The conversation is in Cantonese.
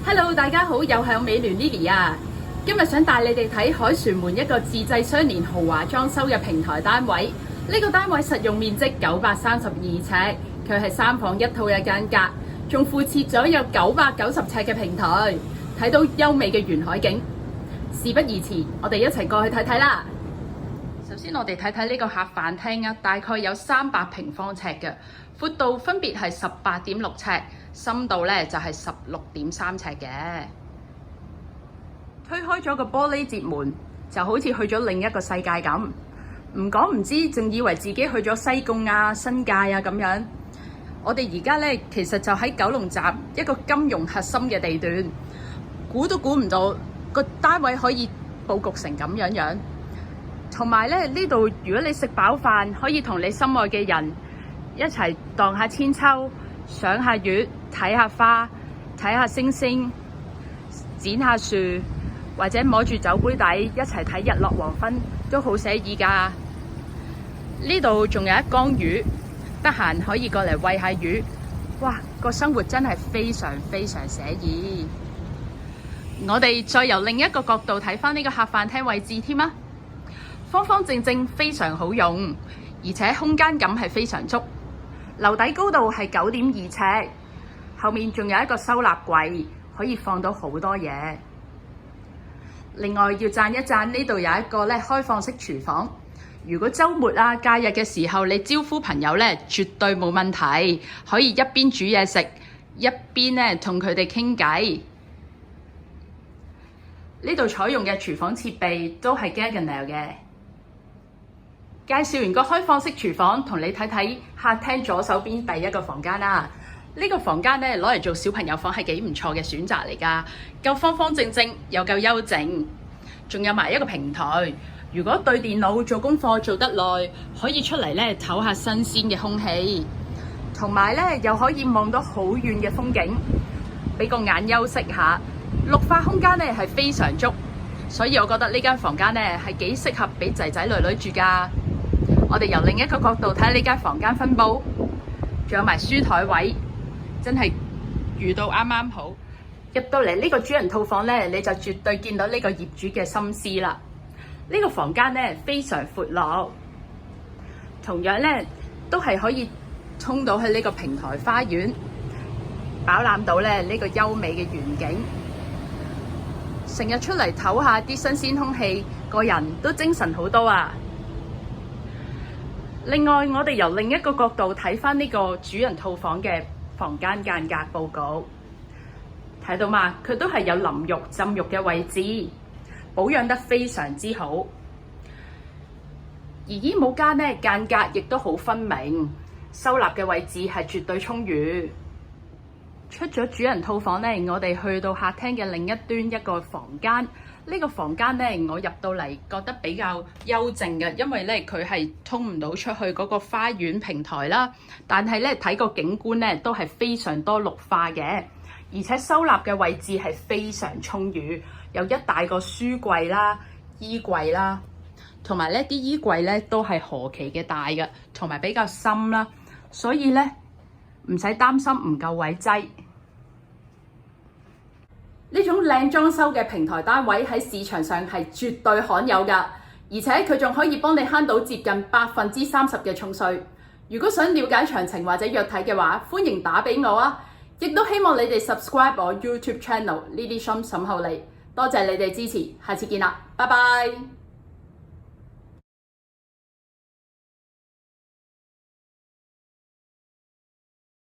Hello， 大家好，又係我美聯 Lily 啊！今日想帶你哋睇凱旋門一個自製雙連豪華裝修嘅平台單位。呢個單位實用面積932尺，佢係3房1套嘅間隔，仲附設咗有990尺嘅平台，睇到優美嘅沿海景。事不宜遲，我哋一齊過去睇睇啦！首先我哋睇睇呢個客飯廳啊，大概有300平方尺嘅，闊度分別係18.6尺，深度咧就係16.3尺嘅。推開咗個玻璃節門，就好似去咗另一個世界咁。唔講唔知，仲以為自己去咗西貢啊、新界啊咁樣。我哋而家咧其實就喺九龍站一個金融核心嘅地段，估都估唔到個單位可以佈局成咁樣樣。同埋咧呢度，如果你食飽飯，可以同你心愛嘅人一齊蕩下千秋，賞下月，睇下花，睇下星星，剪下樹，或者摸住酒杯底一齊睇日落黃昏，都好寫意㗎。呢度仲有一缸魚，得閒可以過嚟餵下魚。哇，個生活真係非常非常寫意。我哋再由另一個角度睇返呢個客飯廳位置添啊！方方正正，非常好用，而且空間感係非常足。樓底高度係9.2尺，後面仲有一個收納櫃，可以放到好多嘢。另外要讚一讚呢度有一個開放式廚房，如果週末啊、假日嘅時候你招呼朋友絕對冇問題，可以一邊煮嘢食，一邊同佢哋傾偈。呢度採用嘅廚房設備都係 Gaggenau 嘅。介紹完個開放式廚房，同你睇睇客廳左手邊第一個房間啦。呢個房間攞嚟做小朋友房係幾唔錯嘅選擇嚟㗎，夠方方正正又夠幽靜，仲有埋一個平台。如果對電腦做功課做得耐，可以出嚟唞下新鮮嘅空氣，同埋又可以望到好遠嘅風景，俾個眼休息下。綠化空間係非常足，所以我覺得呢間房間係幾適合俾仔仔女女住㗎。我哋由另一個角度睇下呢間房間分佈，仲有埋書台位，真係遇到啱啱好。入到嚟呢個主人套房你就絕對見到呢個業主嘅心思啦。呢個房間非常闊落，同樣都係可以衝到去呢個平台花園，飽覽到呢個優美嘅園景。成日出嚟唞下啲新鮮空氣，個人都精神好多啊！另外，我哋由另一個角度睇返呢個主人套房嘅房間間隔佈局，睇到嘛？佢都係有淋浴、浸浴嘅位置，保養得非常之好。而衣帽間間隔亦都好分明，收納嘅位置係絕對充裕。出咗主人套房我哋去到客廳嘅另一端一個房間。呢個房間我入到嚟覺得比較幽靜嘅，因為佢係通唔到出去嗰個花園平台啦。但係睇個景觀都係非常多綠化嘅，而且收納嘅位置係非常充裕，有一大個書櫃啦、衣櫃啦，同埋啲衣櫃都係何其嘅大嘅，同埋比較深啦，所以唔使擔心唔夠位擠。呢種靚裝修嘅平台單位喺市場上係絕對罕有㗎，而且佢仲可以幫你慳到接近30%嘅重稅。如果想了解詳情或者約睇嘅話，歡迎打俾我啊！亦都希望你哋 subscribe 我 YouTube channel Lily Shum 沈后利。多謝你哋支持，下次見啦，拜拜。